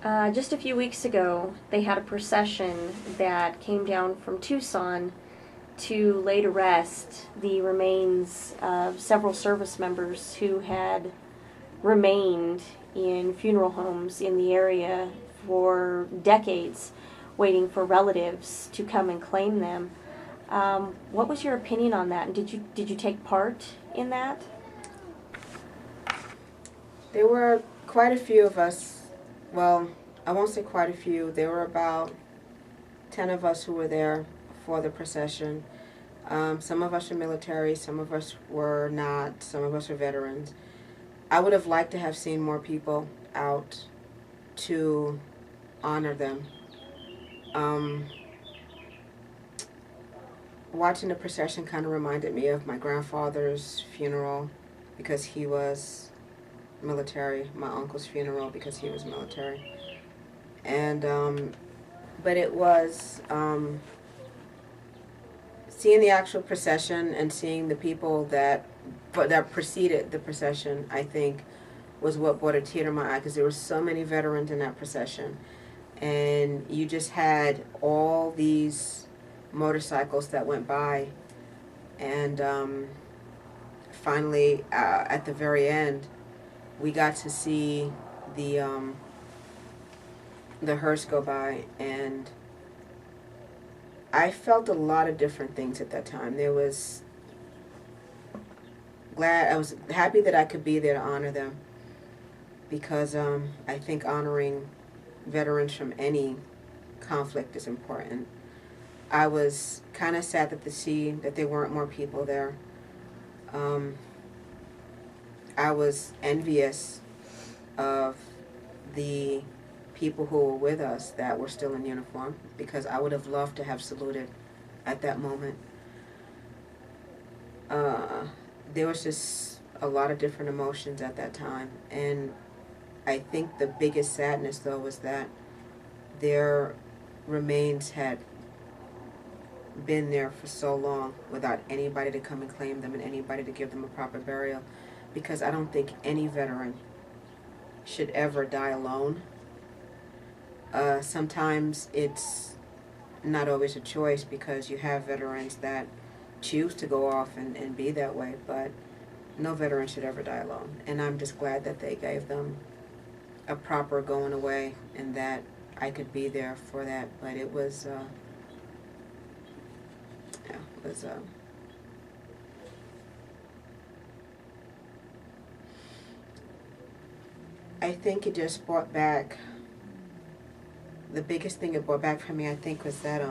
Just a few weeks ago, they had a procession that came down from Tucson to lay to rest the remains of several service members who had remained in funeral homes in the area for decades, waiting for relatives to come and claim them. What was your opinion on that? And did you take part in that? There were quite a few of us. Well, I won't say quite a few. There were about 10 of us who were there for the procession. Some of us were military, some of us were not, some of us were veterans. I would have liked to have seen more people out to honor them. Um, Watching the procession kind of reminded me of my grandfather's funeral because he was military, my uncle's funeral because he was military. And, but it was, seeing the actual procession and seeing the people that preceded the procession, I think, was what brought a tear to my eye because there were so many veterans in that procession, and you just had all these motorcycles that went by, and finally, at the very end, we got to see the hearse go by, and I felt a lot of different things at that time. I was happy that I could be there to honor them because I think honoring veterans from any conflict is important. I was kind of sad to see that there weren't more people there. Um, I was envious of the people who were with us that were still in uniform because I would have loved to have saluted at that moment. Uh, there was just a lot of different emotions at that time, and I think the biggest sadness though was that their remains had been there for so long without anybody to come and claim them and anybody to give them a proper burial, because I don't think any veteran should ever die alone. Sometimes it's not always a choice because you have veterans that choose to go off and be that way, but no veteran should ever die alone. And I'm just glad that they gave them a proper going away and that I could be there for that. But it was, yeah, it was, I think it just brought back, the biggest thing it brought back for me, I think, was that,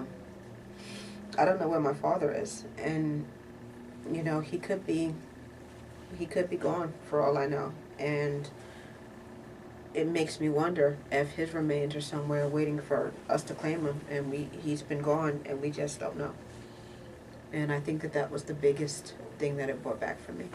I don't know where my father is. And, you know, he could be gone for all I know. And it makes me wonder if his remains are somewhere waiting for us to claim him, and he's been gone and we just don't know. And I think that was the biggest thing that it brought back for me.